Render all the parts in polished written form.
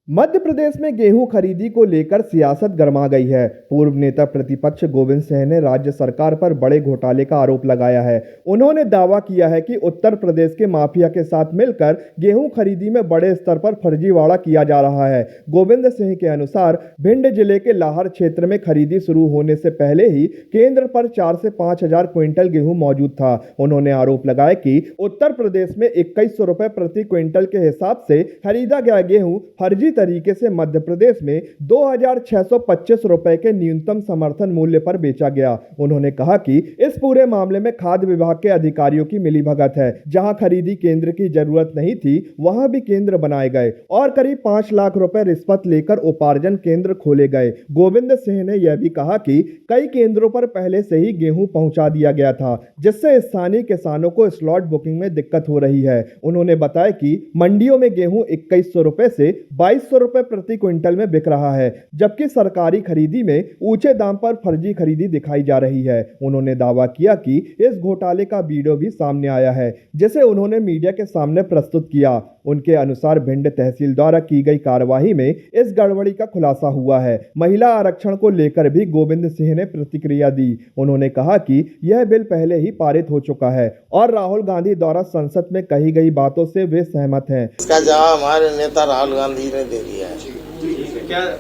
मध्य प्रदेश में गेहूं खरीदी को लेकर सियासत गरमा गई है। पूर्व नेता प्रतिपक्ष गोविंद सिंह ने राज्य सरकार पर बड़े घोटाले का आरोप लगाया है। उन्होंने दावा किया है कि उत्तर प्रदेश के माफिया के साथ मिलकर गेहूं खरीदी में बड़े स्तर पर फर्जीवाड़ा किया जा रहा है। गोविंद सिंह के अनुसार भिंड जिले के लाहर क्षेत्र में खरीदी शुरू होने से पहले ही केंद्र पर 4 से 5 हजार क्विंटल गेहूं मौजूद था। उन्होंने आरोप लगाया कि उत्तर प्रदेश में 2100 रुपए प्रति क्विंटल के हिसाब से खरीदा गया गेहूं फर्जी तरीके से मध्य प्रदेश में 2625 रुपए के न्यूनतम समर्थन मूल्य पर बेचा गया। उन्होंने कहा कि इस पूरे मामले में खाद्य विभाग के अधिकारियों की मिलीभगत है। जहां खरीदी केंद्र की जरूरत नहीं थी वहां भी केंद्र बनाए गए और करीब 5 लाख रुपए रिश्वत लेकर उपार्जन केंद्र खोले गए। गोविंद सिंह ने यह भी कहा कि कई केंद्रों पर पहले से ही गेहूं पहुंचा दिया गया था, जिससे स्थानीय किसानों को स्लॉट बुकिंग में दिक्कत हो रही है। उन्होंने बताया कि मंडियों में गेहूं 2100 रुपए से 2200 रुपए प्रति क्विंटल में बिक रहा है, जबकि सरकारी खरीदी में ऊंचे दाम पर फर्जी खरीदी दिखाई जा रही है। उन्होंने दावा किया कि इस घोटाले का वीडियो भी सामने आया है, जिसे उन्होंने मीडिया के सामने प्रस्तुत किया। उनके अनुसार भिंड तहसील द्वारा की गई कार्यवाही में इस गड़बड़ी का खुलासा हुआ है। महिला आरक्षण को लेकर भी गोविंद सिंह ने प्रतिक्रिया दी। उन्होंने कहा कि यह बिल पहले ही पारित हो चुका है और राहुल गांधी द्वारा संसद में कही गई बातों से वे सहमत हैं। इसका जवाब हमारे नेता राहुल गांधी ने दे दिया है।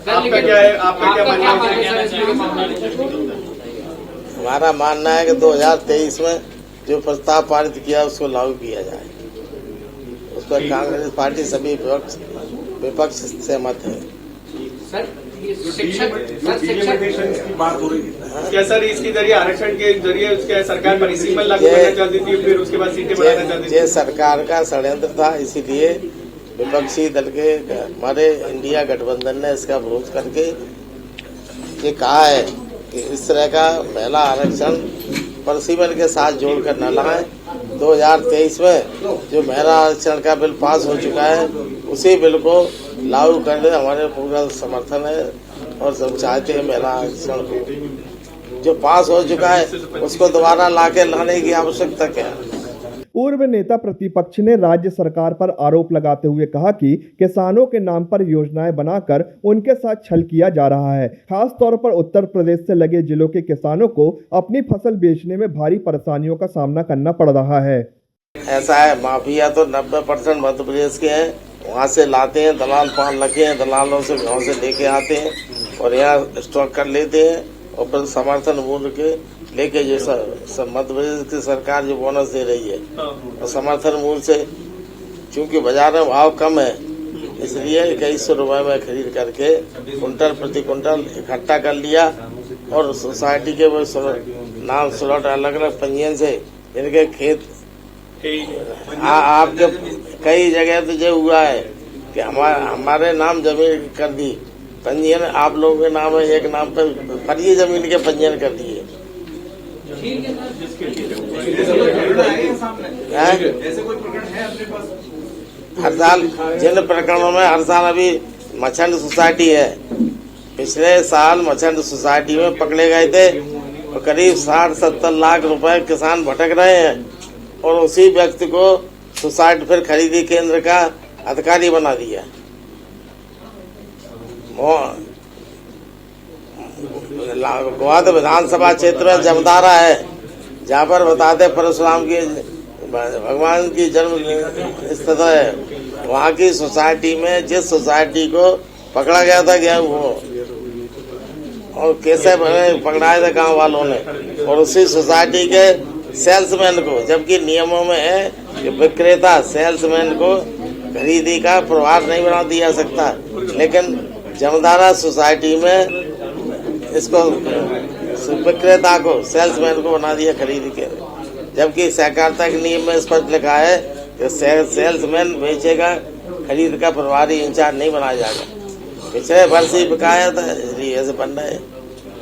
आपका क्या है? आपका क्या मानना है? हमारा मानना है कि 2023 में जो प्रस्ताव पारित किया उसको लागू किया जाए। उस पर कांग्रेस पार्टी सभी विपक्ष सहमत है। सर, शिक्षक की बात हो रही है क्या सर? इसके जरिए आरक्षण के जरिए उसके सरकार परिसीमन लागू करना चाहती थी, फिर उसके बाद सीटें बढ़ाना चाहती थी। ये सरकार का षड्यंत्र था, इसीलिए विपक्षी दल के हमारे इंडिया गठबंधन ने इसका विरोध करके ये कहा है कि इस तरह का महिला आरक्षण परिसीमन के साथ जोड़कर न लाएं। 2023 में जो महिला आरक्षण का बिल पास हो चुका है उसी बिल को लागू करने हमारे पूरा समर्थन है और सब चाहते हैं महिला आरक्षण को जो पास हो चुका है उसको दोबारा लाने की आवश्यकता क्या है। पूर्व नेता प्रतिपक्ष ने राज्य सरकार पर आरोप लगाते हुए कहा कि किसानों के नाम पर योजनाएं बनाकर उनके साथ छल किया जा रहा है। खास तौर पर उत्तर प्रदेश से लगे जिलों के किसानों को अपनी फसल बेचने में भारी परेशानियों का सामना करना पड़ रहा है। ऐसा है, माफिया तो 90% मध्य प्रदेश के हैं, वहाँ से लाते हैं, दलाल 5 लगे हैं, दलालों से गाँव से लेके आते हैं और यहाँ स्टॉक कर लेते हैं और फिर समर्थन मूल्य के लेके जो मध्य प्रदेश की सरकार जो बोनस दे रही है और समर्थन मूल्य से चूंकि बाजार में भाव कम है इसलिए 2100 रुपए में खरीद करके कुंटल प्रति कुंटल इकट्ठा कर लिया और सोसाइटी के वो नाम स्लॉट अलग अलग पंजीयन से जिनके खेत आपके कई जगह तो जो हुआ है कि हमारे नाम जमीन कर दी पंजीयन, आप लोगों के नाम है, एक नाम पर फर्जी जमीन के पंजीयन कर दिए। हर साल जिन प्रकरणों में हर साल अभी मछंड सोसाइटी है, पिछले साल मछंड सोसाइटी में पकड़े गए थे और करीब 60-70 लाख रुपए किसान भटक रहे हैं और उसी व्यक्ति को सोसाइटी फिर खरीदी केंद्र का अधिकारी बना दिया। गोवा विधानसभा क्षेत्र में जमदारा है जहाँ पर बताते परशुराम की भगवान की जन्म स्थित है। वहाँ की सोसाइटी में जिस सोसाइटी को पकड़ा गया था गेहूं वो और कैसे पकड़ाया था गांव वालों ने और उसी सोसाइटी के सेल्समैन को, जबकि नियमों में है कि विक्रेता सेल्समैन को खरीदी का प्रभार नहीं बना दिया सकता, लेकिन जमदारा सोसाइटी में इसको विक्रेता को सेल्समैन को बना दिया खरीदी के, जबकि सहकारिता के नियम में स्पष्ट लिखा है कि सेल्समैन बेचेगा, खरीद का प्रभारी इंचार्ज नहीं बनाया जाएगा। पिछले वर्ष ही बिकाया था, इसलिए ऐसे बन रहा है।